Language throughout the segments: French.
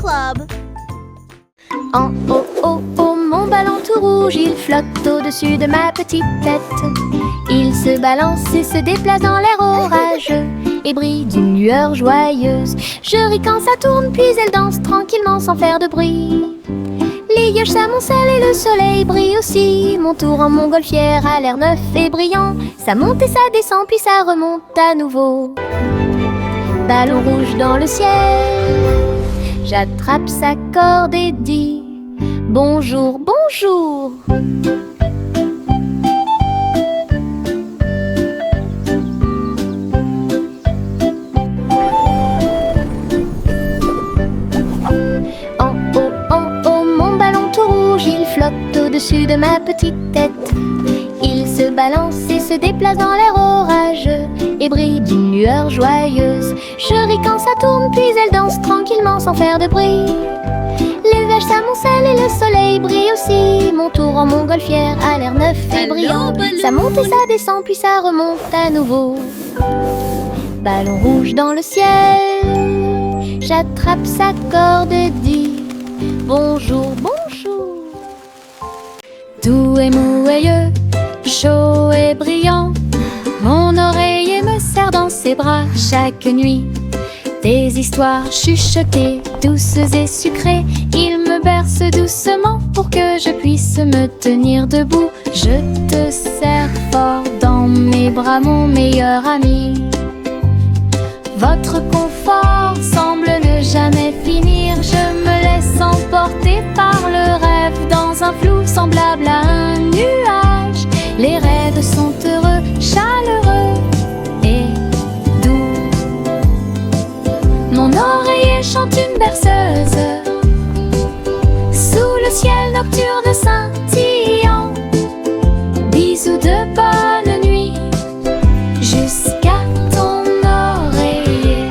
Club. En haut, haut, haut, mon ballon tout rouge, il flotte au-dessus de ma petite tête. Il se balance et se déplace dans l'air orageux et brille d'une lueur joyeuse. Je ris quand ça tourne, puis elle danse tranquillement sans faire de bruit. Les nuages s'amoncellent et le soleil brille aussi. Mon tour en montgolfière a l'air neuf et brillant. Ça monte et ça descend, puis ça remonte à nouveau. Ballon rouge dans le ciel, j'attrape sa corde et dis bonjour, bonjour. En haut, mon ballon tout rouge, il flotte au-dessus de ma petite tête. Il se balance et se déplace dans l'air orageux et brille d'une lueur joyeuse. Je ris quand ça tourne, puis elle danse tranquillement sans faire de bruit. Les nuages s'amoncellent et le soleil brille aussi. Mon tour en montgolfière a l'air neuf et brillant. Ça monte et ça descend, puis ça remonte à nouveau. Ballon rouge dans le ciel, j'attrape sa corde et dis bonjour, bonjour. Doux et moelleux, chaud et brillant, mon oreiller me serre dans ses bras chaque nuit. Des histoires chuchotées, douces et sucrées, il me berce doucement pour que je puisse me tenir debout. Je te serre fort dans mes bras, mon meilleur ami. Votre confort semble ne jamais finir. Je me laisse emporter par le rêve dans un flou semblable à un nuage. Les rêves sont heureux, chaleureux et doux. Mon oreiller chante une berceuse sous le ciel nocturne scintillant. Bisous de bonne nuit jusqu'à ton oreiller.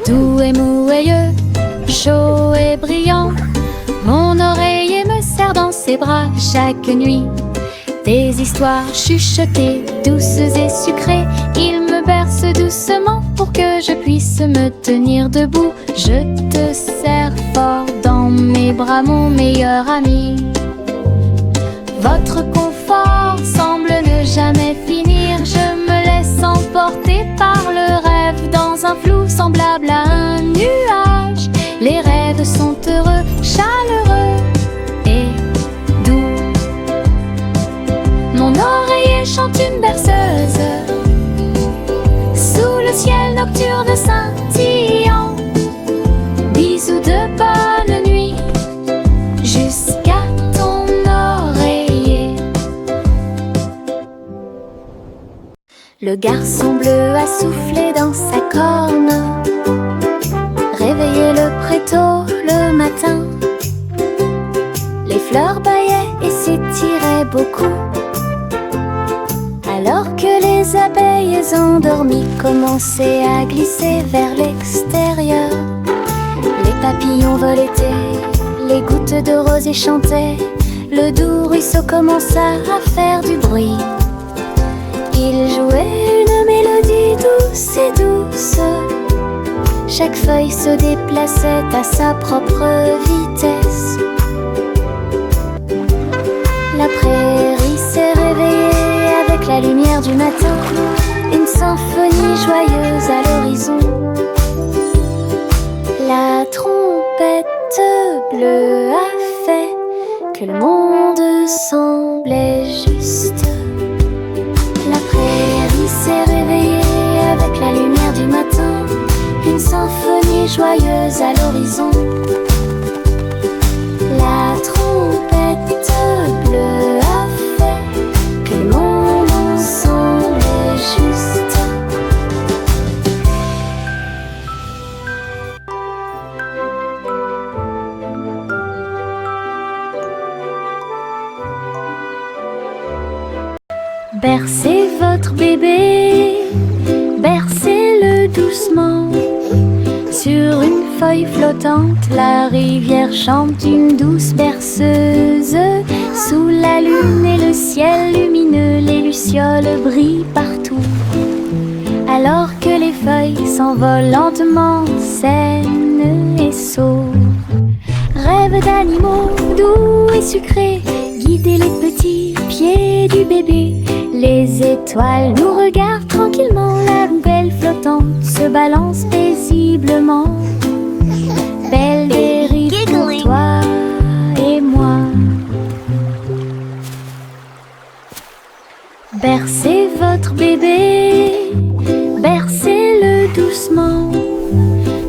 Doux et moelleux, chaud et brillant, mon oreiller me serre dans ses bras chaque nuit. Des histoires chuchotées, douces et sucrées, il me berce doucement pour que je puisse me tenir debout. Je te serre fort dans mes bras, mon meilleur ami. Votre confort semble ne jamais finir. Je me laisse emporter par le rêve dans un flou semblable à un nuage. Les rêves sont heureux, chaleureux et doux. Mon oreiller chante une berceuse sous le ciel nocturne scintillant. Bisous de bonne nuit jusqu'à ton oreiller. Le garçon bleu a soufflé dans sa corne, réveillé le prétôt le matin. Les fleurs bâillaient et s'étiraient beaucoup, alors que les abeilles endormies commençaient à glisser vers l'extérieur. Les papillons voletaient, les gouttes de rosée chantaient, le doux ruisseau commença à faire du bruit. Il jouait une mélodie douce et douce, chaque feuille se déplaçait à sa propre vitesse. La prairie s'est réveillée avec la lumière du matin, une symphonie joyeuse à l'horizon. La trompette bleue a fait que le monde semblait juste. La prairie s'est réveillée avec la lumière du matin, une symphonie joyeuse à l'horizon. La trompette bleue a fait que le monde semblait juste. Bercez votre bébé, bercez-le doucement. Sur une feuille flottante, la rivière chante une douce berceuse. Sous la lune et le ciel lumineux, les lucioles brillent partout, alors que les feuilles s'envolent lentement, saines et sauves. Rêve d'animaux doux et sucrés, guider les petits pieds du bébé. Les étoiles nous regardent tranquillement, la poubelle flottante se balance paisiblement. Belle dérive pour toi et moi. Bercez votre bébé, bercez-le doucement.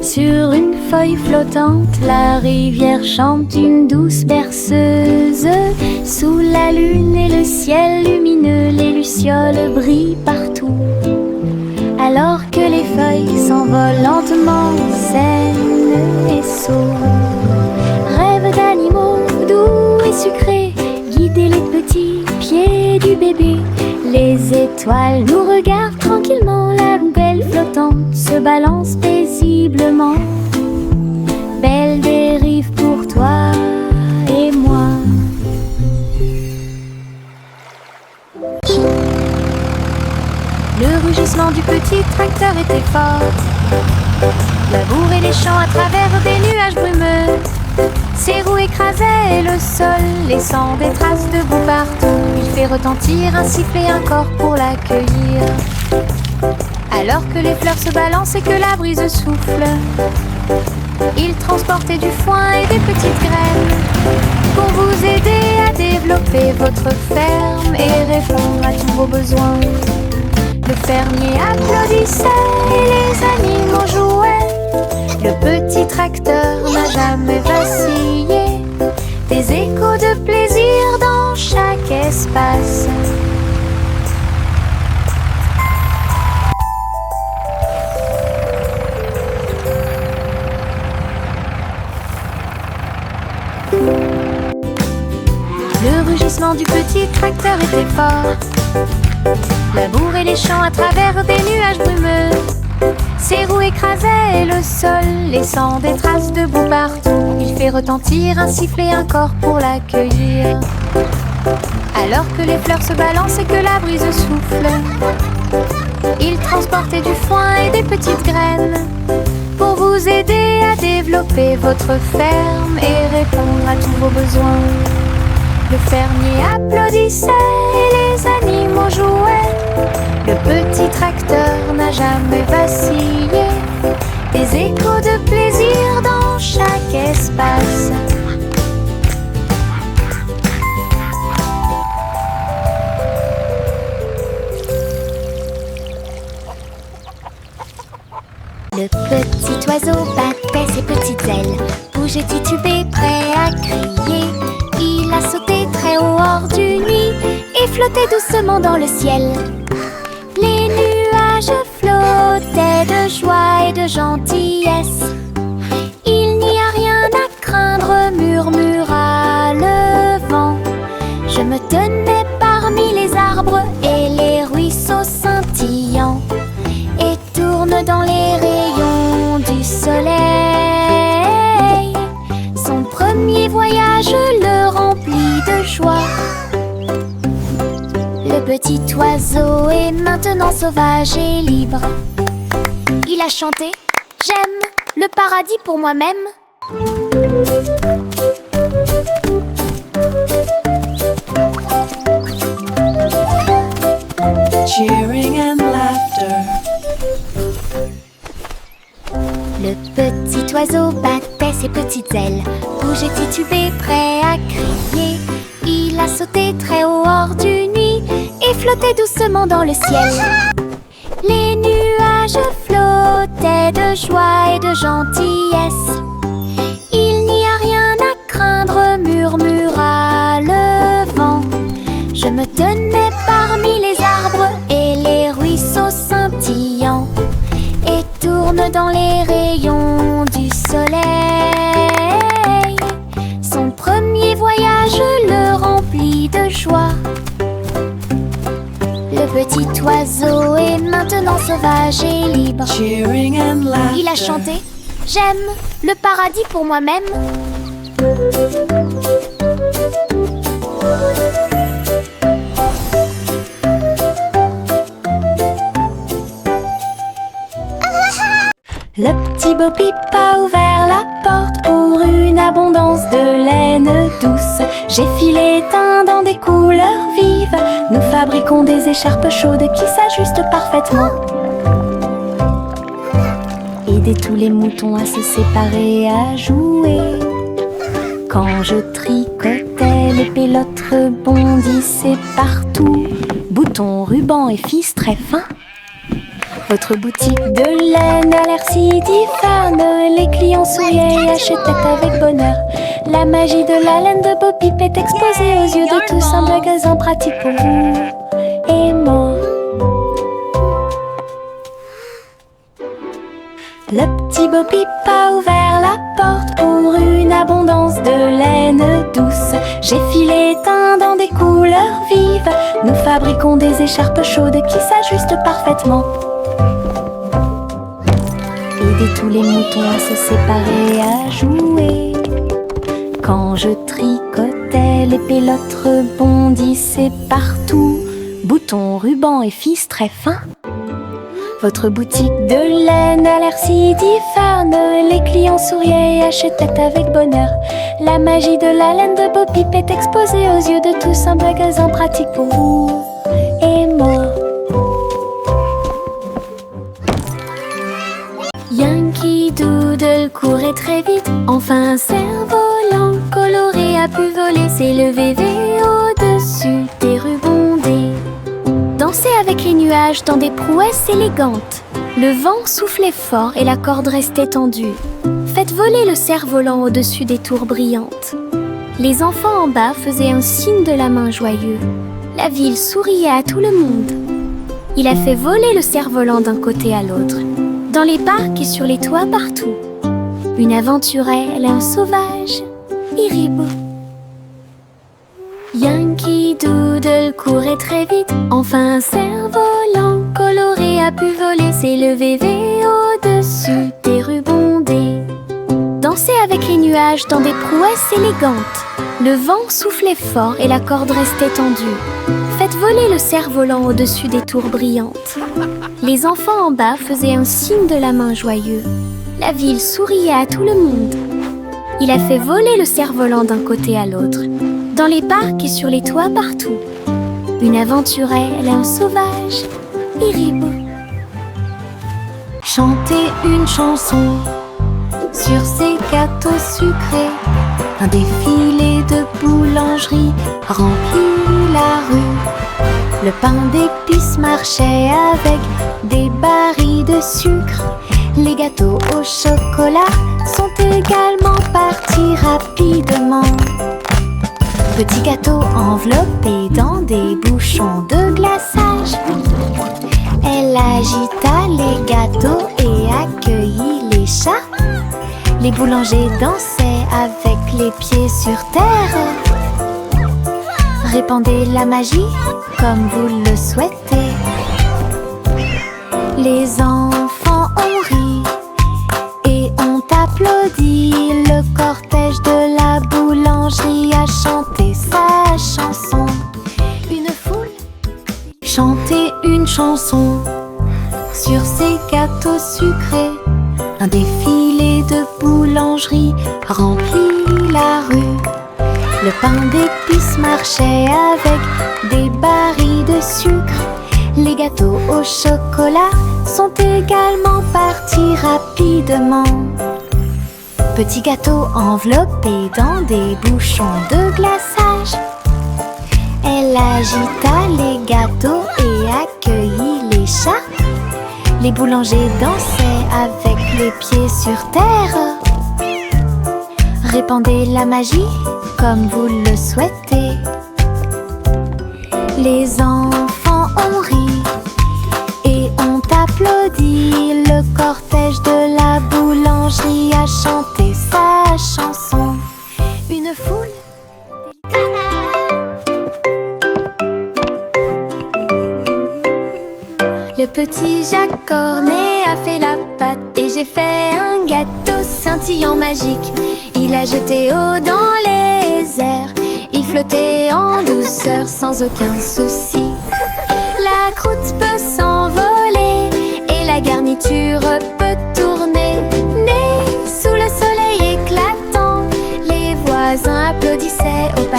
Sur une feuille flottante, la rivière chante une douce berceuse. Sous la lune et le ciel lumineux, les lucioles brillent partout. Alors que les feuilles s'envolent lentement, saines et sauves. Rêve d'animaux doux et sucrés, guider les petits pieds du bébé. Les étoiles nous regardent tranquillement, la poubelle flottante se balance paisiblement. Belle dérive pour toi et moi. Le rugissement du petit tracteur était fort. Labourer les champs à travers des nuages brumeux. Ses roues écrasaient le sol, laissant des traces de boue partout. Il fait retentir un sifflet, un corps pour l'accueillir. Alors que les fleurs se balancent et que la brise souffle, il transportait du foin et des petites graines pour vous aider à développer votre ferme et répondre à tous vos besoins. Le fermier applaudissait et les animaux jouaient. Le petit tracteur n'a jamais vacillé. Des échos de plaisir dans chaque espace. Le rugissement du petit tracteur était fort. Labourer les champs à travers des nuages brumeux. Ses roues écrasaient le sol, laissant des traces de boue partout. Il fait retentir un sifflet, un corps pour l'accueillir. Alors que les fleurs se balancent et que la brise souffle, il transportait du foin et des petites graines pour vous aider à développer votre ferme et répondre à tous vos besoins. Le fermier applaudissait et les animaux jouaient. Le petit tracteur n'a jamais vacillé. Des échos de plaisir dans chaque espace. Le petit oiseau battait ses petites ailes, bougeait titubé, prêt à crier. Il a sauté très haut hors du nid et flottait doucement dans le ciel. Les nuages flottaient de joie et de gentillesse. Il n'y a rien à craindre, murmura le vent. Je me tenais parmi les arbres et les ruisseaux scintillants et tourne dans les rayons du soleil. Son premier voyage le remplit de joie. Le petit oiseau est maintenant sauvage et libre. Il a chanté « J'aime le paradis pour moi-même ». Cheering and laughter. Le petit oiseau battait ses petites ailes, bougeait titubé, prêt à crier. Il a sauté très haut hors du nid et flottait doucement dans le ciel. Les nuages flottaient de joie et de gentillesse. Il n'y a rien à craindre, murmura le vent. Je me tenais parmi les arbres et les ruisseaux scintillants et tourne dans les rayons du soleil. Son premier voyage le remplit de joie. Le petit oiseau est maintenant sauvage et libre. Cheering and laughter. Il a chanté « J'aime le paradis pour moi-même ». Le petit Bo Peep a ouvert la porte pour une abondance de laine douce. J'ai filé teint dans des couleurs vives. Nous fabriquons des écharpes chaudes qui s'ajustent parfaitement. Aidez tous les moutons à se séparer, à jouer. Quand je tricotais, les pélotes rebondissaient partout. Boutons, rubans et fils très fins. Votre boutique de laine a l'air si difforme. Les clients souriaient et achetaient avec bonheur. La magie de la laine de Bo Peep est exposée aux yeux de tous. Un magasin pratique pour vous et moi. Le petit Bo Peep a ouvert la porte pour une abondance de laine douce. J'ai filé teint dans des couleurs vives. Nous fabriquons des écharpes chaudes qui s'ajustent parfaitement. Aidez tous les moutons à se séparer, à jouer. Quand je tricotais, les pélotes rebondissaient partout. Boutons, rubans et fils très fins. Votre boutique de laine a l'air si difforme. Les clients souriaient et achetaient avec bonheur. La magie de la laine de Bo Peep est exposée aux yeux de tous. Un magasin pratique pour vous et moi. Yankee Doodle courait très vite. Enfin un cerf-volant coloré a pu voler, s'élever au-dessus des rubondés. Danser avec les nuages dans des prouesses élégantes. Le vent soufflait fort et la corde restait tendue. Faites voler le cerf-volant au-dessus des tours brillantes. Les enfants en bas faisaient un signe de la main joyeux. La ville souriait à tout le monde. Il a fait voler le cerf-volant d'un côté à l'autre, dans les parcs et sur les toits partout. Une aventurelle, un sauvage, Hiribo. Yankee Doodle courait très vite. Enfin un cerf-volant coloré a pu voler, s'élever au-dessus des rubondés. Danser avec les nuages dans des prouesses élégantes. Le vent soufflait fort et la corde restait tendue. Faites voler le cerf-volant au-dessus des tours brillantes. Les enfants en bas faisaient un signe de la main joyeux. La ville souriait à tout le monde. Il a fait voler le cerf-volant d'un côté à l'autre, dans les parcs et sur les toits partout. Une aventurelle, un sauvage, Hiribo. Chanter une chanson sur ces gâteaux sucrés. Un défilé de boulangerie remplit la rue. Le pain d'épices marchait avec des barils de sucre. Les gâteaux au chocolat sont également partis rapidement. Petits gâteaux enveloppés dans des bouchons de glaçage. Elle agita les gâteaux et accueillit les chats. Les boulangers dansaient avec les pieds sur terre. Répandez la magie comme vous le souhaitez. Les enfants ont ri et ont applaudi. Le cortège de la boulangerie a chanté sa chanson. Une foule chantait une chanson sur ces gâteaux sucrés. Un défilé de boulangerie remplit la rue. Le pain d'épices marchait avec des barils de sucre. Les gâteaux au chocolat sont également partis rapidement. Petits gâteaux enveloppés dans des bouchons de glaçage. Elle agita les gâteaux et accueillit les chats. Les boulangers dansaient avec les pieds sur terre. Répandez la magie comme vous le souhaitez. Les enfants ont ri et ont applaudi. Le cortège de la boulangerie a chanté sa chanson. Une foule. Le petit Jacques Cornet a fait la pâte et j'ai fait un gâteau scintillant magique. Il a jeté eau dans les airs, il flottait en douceur sans aucun souci. La croûte peut s'envoler et la garniture peut tourner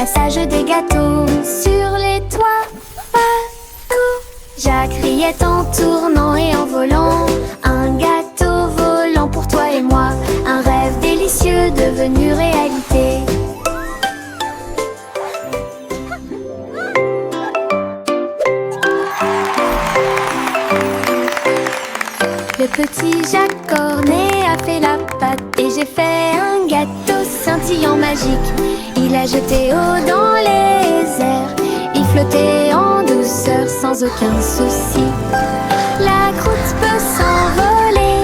passage des gâteaux. Sur les toits, partout, Jacques riait en tournant et en volant. Un gâteau volant pour toi et moi, un rêve délicieux devenu réalité. Le petit Jacques Cornet a fait la pâte et j'ai fait un gâteau scintillant magique. Il a jeté eau dans les airs, il flottait en douceur sans aucun souci. La croûte peut s'envoler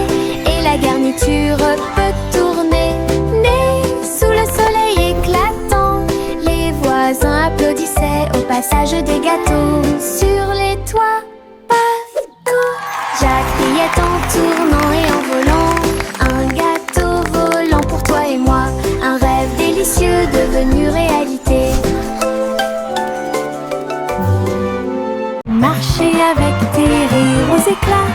et la garniture peut tourner. Né sous le soleil éclatant, les voisins applaudissaient au passage des gâteaux. Sur les toits, partout, Jacques riait en tournant et en volant. Un gâteau volant pour toi et moi, un rêve délicieux devenu réalité. Marcher avec tes rires aux éclats,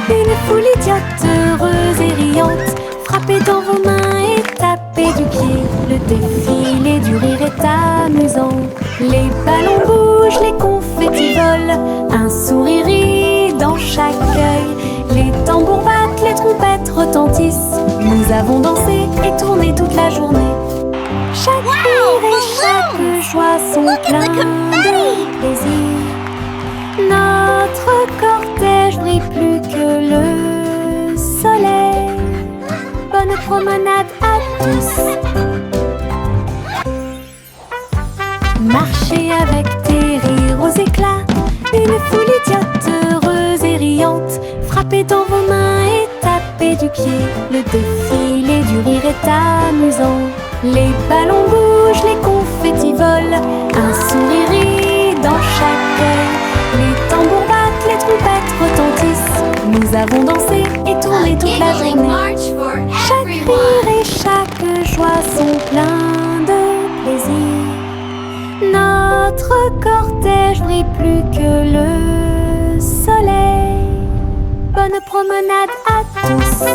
une foule idiote, heureuse et riante. Frapper dans vos mains et taper du pied, le défilé du rire est amusant. Les ballons bougent, les confettis volent, un sourire rit dans chaque œil. Les tambours battent, les trompettes retentissent. Nous avons dansé et tourné toute la journée. Chaque rire et chaque joie sont pleins de plaisir. Notre cortège brille plus que le soleil. Bonne promenade à tous. Marcher avec tes rires aux éclats, une foule idiote, heureuse et riante. Frapper dans vos mains et taper du pied, le défilé du rire est amusant. Les ballons bougent, les confettis volent, un sourire rit dans chaque œil. Les tambours battent, les trompettes retentissent. Nous avons dansé et tourné toute la journée. Chaque rire et chaque joie sont pleins de plaisir. Notre cortège brille plus que le soleil. Bonne promenade à tous.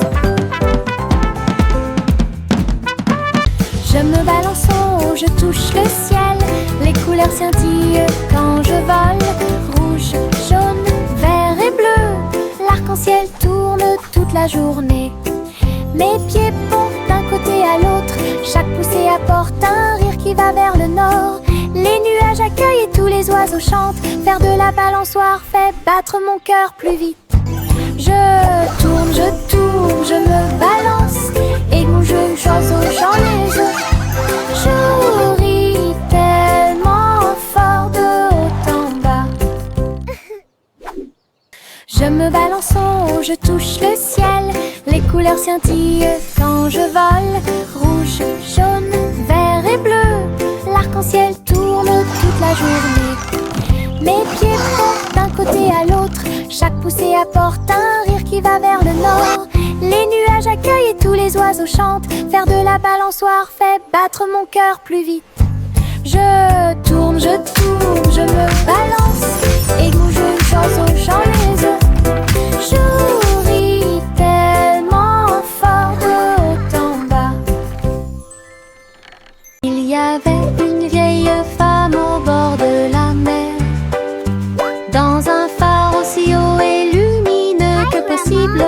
Je me balance en haut, je touche le ciel. Les couleurs scintillent quand je vole. Rouge, jaune, vert et bleu. L'arc-en-ciel tourne toute la journée. Mes pieds pompent d'un côté à l'autre. Chaque poussée apporte un rire qui va vers le nord. Les nuages accueillent et tous les oiseaux chantent. Faire de la balançoire fait battre mon cœur plus vite. Je tourne, je me balance. Et mon jeune oiseau chante les œufs. Je ris tellement fort de haut en bas. Je me balance en haut, je touche le ciel. Les couleurs scintillent quand je vole. Rouge, jaune, vert et bleu. L'arc-en-ciel tourne toute la journée. Mes pieds portent d'un côté à l'autre. Chaque poussée apporte un rire qui va vers le nord. Les nuages accueillent et tous les oiseaux chantent. Faire de la balançoire fait battre mon cœur plus vite. Je tourne, je me balance. Et mon jeune oiseau chante les œufs. Je ris tellement fort de haut en bas. Il y avait une vieille femme au bord de la mer, dans un phare aussi haut et lumineux que possible.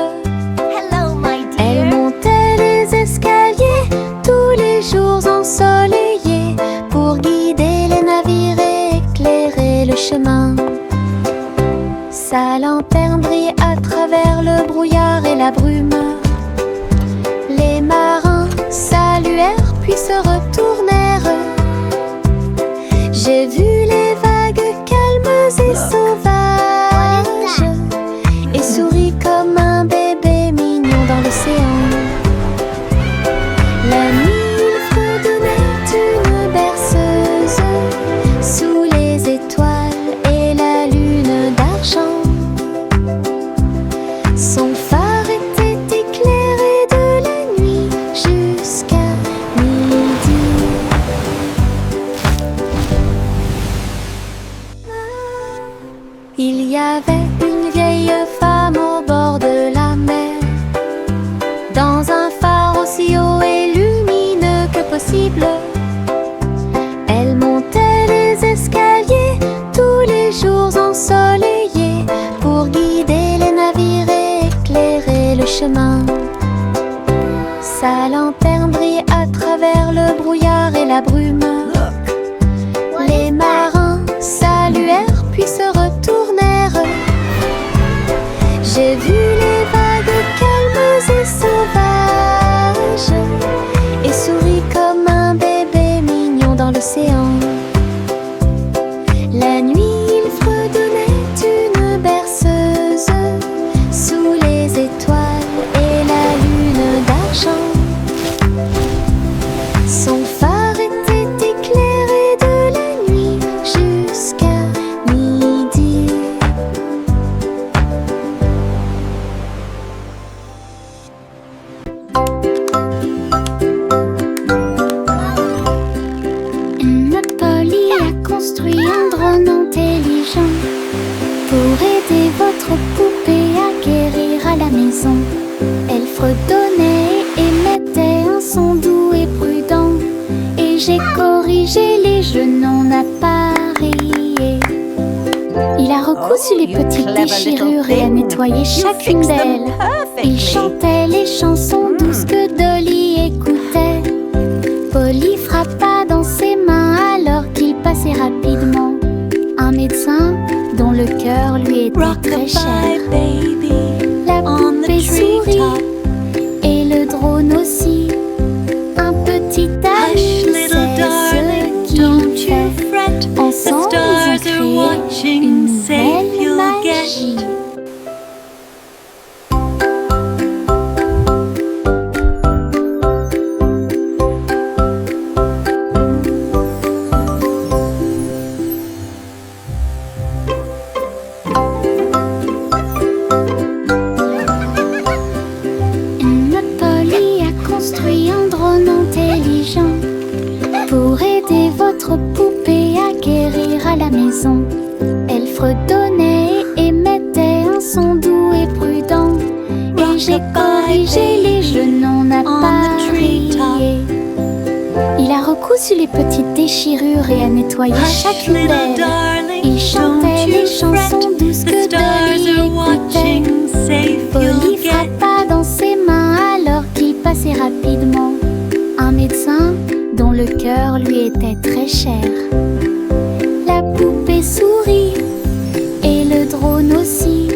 Elle montait les escaliers tous les jours ensoleillés pour guider les navires et éclairer le chemin. Sa lanterne brillait à travers le brouillard et la brume. Les marins saluèrent puis se retournèrent. J'ai vu les vagues calmes et sauvages et souris comme un bébé mignon dans l'océan. La nuit fredonnait une berceuse sous les étoiles et la lune d'argent. Son phare était éclairé de la nuit jusqu'à midi. La lanterne brille à travers le brouillard et la brume. Les marins saluèrent puis se retournèrent. J'ai vu les vagues calmes et sauvages et souris comme un bébé mignon dans l'océan. La nuit, il fredonnait une berceuse sous les étoiles et la lune d'argent. Son phare était éclairé de la nuit jusqu'à midi. Notre Polly a construit un drone intelligent pour aider votre poupée à guérir à la maison. Elle fredonnait et émettait un son doux et prudent, et j'ai corrigé les jeux non appareillés. Il a recousu les petites déchirures et a nettoyé chacune d'elles. Il chantait les chansons douces que Dolly écoutait. Polly frappa dans ses mains alors qu'il passait rapidement. Un médecin dont le cœur lui était très cher. La poupée sourit et le drone aussi. Un petit ami, c'est ce qu'il fait. Ensemble, ils ont créé une belle magie. Notre Polly a construit un drone intelligent pour aider votre poupée à guérir à la maison. Elle fredonnait et émettait un son doux et prudent, et j'ai corrigé les jeux non appareillés. Il a recousu les petites déchirures et a nettoyé chacune d'elles. Il chantait les chansons douces que Dolly écoutait. Polly frappa dans ses mains alors qu'il passait rapidement. Un médecin dont le cœur lui était très cher. La poupée sourit et le drone aussi.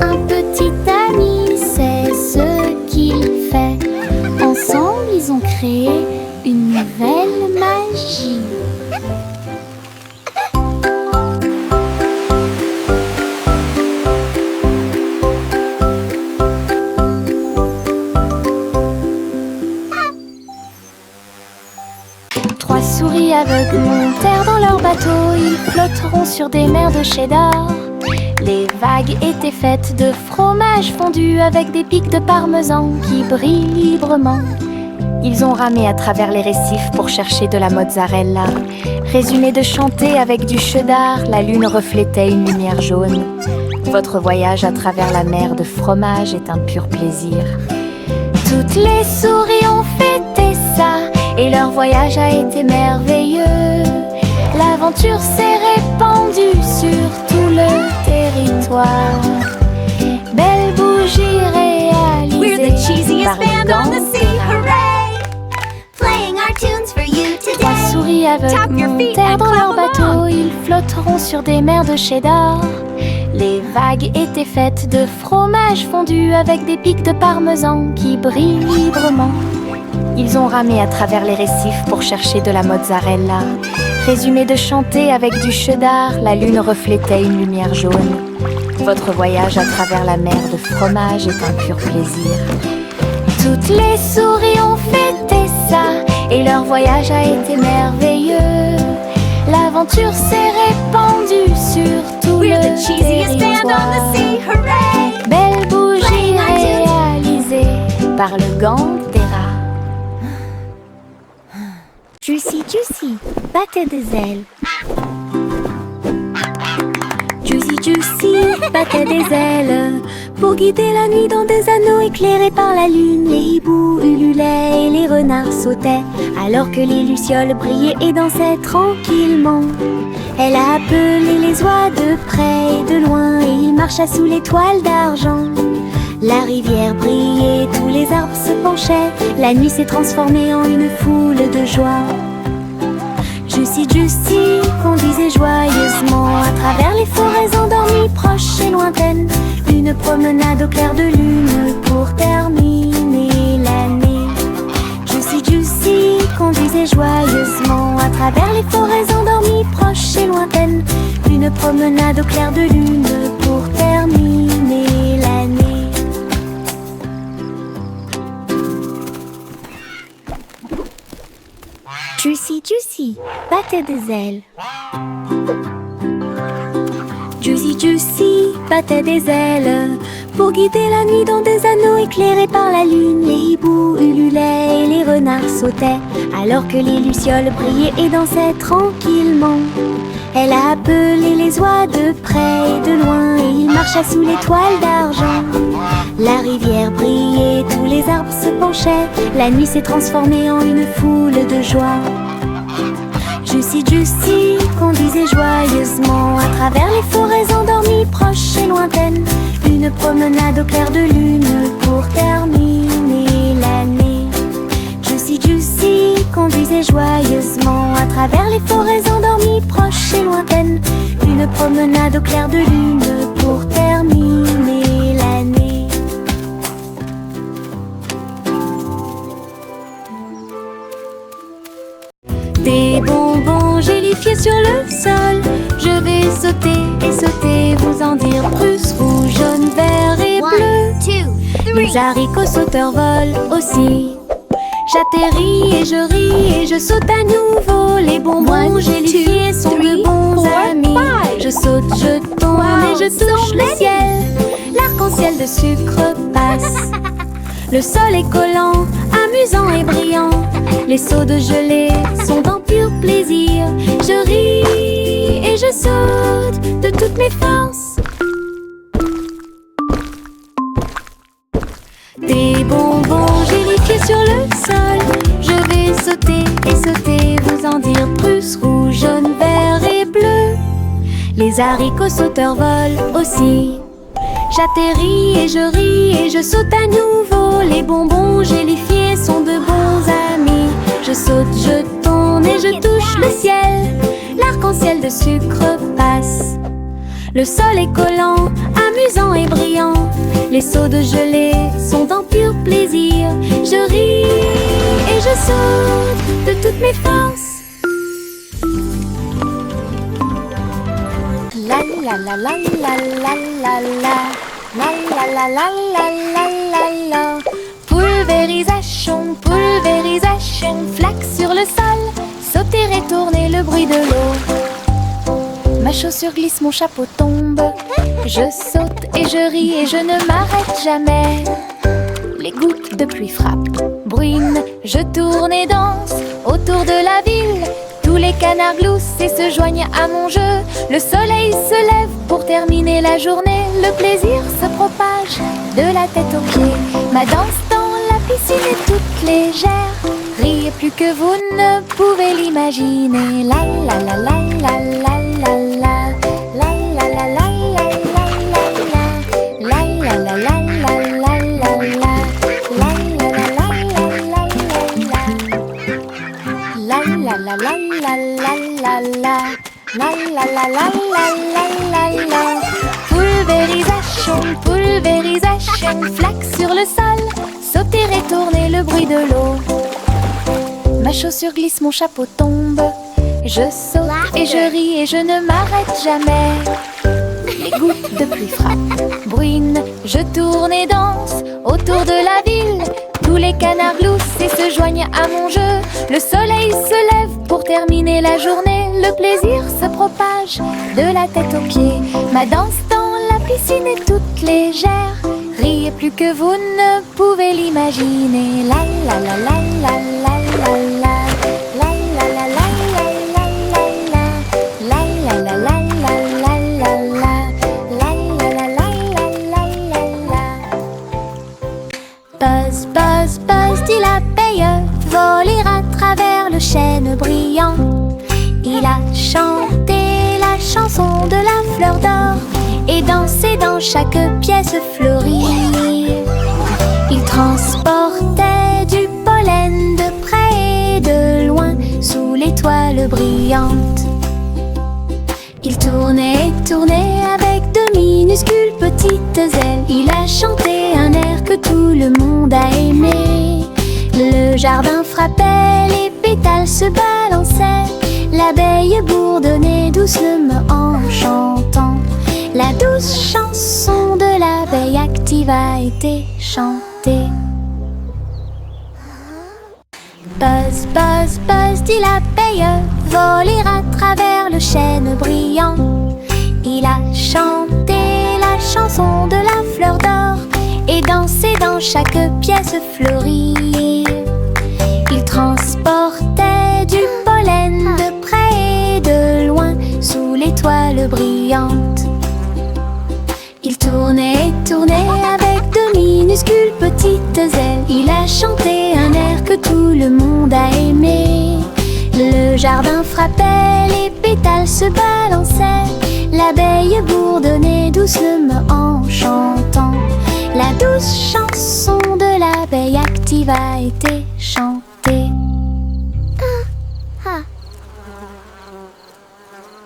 Un petit ami, c'est ce qu'il fait. Ensemble, ils ont créé une nouvelle magie. Trois souris aveugles montèrent dans leur bateau. Ils flotteront sur des mers de cheddar. Les vagues étaient faites de fromage fondu avec des pics de parmesan qui brillent librement. Ils ont ramé à travers les récifs pour chercher de la mozzarella. Résumé de chanter avec du cheddar, la lune reflétait une lumière jaune. Votre voyage à travers la mer de fromage est un pur plaisir. Toutes les souris ont fêté ça et leur voyage a été merveilleux. L'aventure s'est répandue sur tout le territoire. Belle bougie réalisée par le Gantera. Trois souris aveugles montèrent dans leur bateau. Ils flotteront sur des mers de cheddar. Les vagues étaient faites de fromage fondu avec des pics de parmesan qui brillent librement. Ils ont ramé à travers les récifs pour chercher de la mozzarella. Résumé de chanter avec du cheddar, la lune reflétait une lumière jaune. Votre voyage à travers la mer de fromage est un pur plaisir. Toutes les souris ont fêté ça et leur voyage a été merveilleux. L'aventure s'est répandue sur tout le territoire. Belle bougie réalisée par le Gantera. Juicy, Juicy, battait des ailes. Juicy, Juicy battait des ailes pour guider la nuit dans des anneaux éclairés par la lune. Les hiboux ululaient et les renards sautaient alors que les lucioles brillaient et dansaient tranquillement. Elle a appelé les oies de près et de loin et il marcha sous l'étoile d'argent. La rivière brillait, tous les les arbres se penchaient. La nuit s'est transformée en une foule de joie. Juicy, Juicy conduisait joyeusement à travers les forêts endormies, proches et lointaines. Une promenade au clair de lune pour terminer l'année. Juicy, Juicy conduisait joyeusement à travers les forêts endormies, proches et lointaines. Une promenade au clair de lune pour terminer l'année. Juicy, Juicy battait des ailes. Juicy, Juicy battait des ailes pour guider la nuit dans des anneaux éclairés par la lune. Les hiboux ululaient et les renards sautaient alors que les lucioles brillaient et dansaient tranquillement. Elle a appelé les oies de près et de loin et ils marchaient sous les toiles d'argent. La rivière brillait, tous les arbres se penchaient. La nuit s'est transformée en une foule de joie. Juicy, Juicy conduisait joyeusement à travers les forêts endormies, proches et lointaines. Une promenade au clair de lune pour terminer l'année. Juicy, Juicy conduisait joyeusement à travers les forêts endormies, proches et lointaines. Une promenade au clair de lune pour terminer l'année. Des bonbons gélifiés sur le sol. Je vais sauter et sauter, vous en dire plus. Rouge, jaune, vert et bleu. Les haricots sauteurs volent aussi. J'atterris et je ris et je saute à nouveau. Les bonbons gélifiés sont de bons amis. Je saute, je tourne et je touche le ciel. L'arc-en-ciel de sucre passe. Le sol est collant, amusant et brillant. Les seaux de gelée sont en pur plaisir. Je ris et je saute de toutes mes forces. Des bonbons gélifiés sur le sol. Je vais sauter et sauter, vous en dire plus. Rouge, jaune, vert et bleu. Les haricots sauteurs volent aussi. J'atterris et je ris et je saute à nouveau. Les bonbons gélifiés sont de bons amis. Je saute, je tourne et je touche le ciel. L'arc-en-ciel de sucre passe. Le sol est collant, amusant et brillant. Les seaux de gelée sont en pur plaisir. Je ris et je saute de toutes mes forces. La la la la la la la la. La la la la la la la la. Pulvérisation, pulvérisation. Flaque sur le sol, sauter et tourner, le bruit de l'eau. Ma chaussure glisse, mon chapeau tombe. Je saute et je ris et je ne m'arrête jamais. Les gouttes de pluie frappent, bruinent. Je tourne et danse autour de la ville. Tous les canards gloussent et se joignent à mon jeu. Le soleil se lève pour terminer la journée. Le plaisir se propage de la tête aux pieds. Ma danse dans la piscine est toute légère. Riez plus que vous ne pouvez l'imaginer. La la la la la la la la. La la la la la la la. La la la la la la la la. La la la la la la la. La la la la la la la. La la la la la la la la. Pulvérisation, pulvérisation. Flaque sur le sol, sauter et tourner, le bruit de l'eau. Ma chaussure glisse, mon chapeau tombe. Je saute et je ris et je ne m'arrête jamais. Les gouttes de pluie frappent, bruinent. Je tourne et danse autour de la ville. Tous les canards gloussent et se joignent à mon jeu. Le soleil se lève pour terminer la journée. Le plaisir se propage de la tête aux pieds. Ma danse dans la piscine est toute légère. Riez plus que vous ne pouvez l'imaginer. La la la la la la la la. La la la la la la la la. La la la la la la la la. La la la la la la la. Buzz, buzz, buzz, dit l'abeille, voler à travers le chêne brillant. Il a chanté la chanson de la fleur d'or et dansé dans chaque pièce fleurie. Il transporte tournait et tournait avec de minuscules petites ailes. Il a chanté un air que tout le monde a aimé. Le jardin frappait, les pétales se balançaient. L'abeille bourdonnait doucement en chantant. La douce chanson de l'abeille active a été chantée. Buzz, buzz, buzz, dit l'abeille, voler à travers le chêne brillant. Il a chanté la chanson de la fleur d'or et dansé dans chaque pièce fleurie. Il transportait du pollen de près et de loin sous l'étoile brillante. Il tournait et tournait avec de minuscules petites ailes. Il a chanté un air que tout le monde a aimé. Le jardin frappait, les pétales se balançaient. L'abeille bourdonnait doucement en chantant. La douce chanson de l'abeille active a été chantée.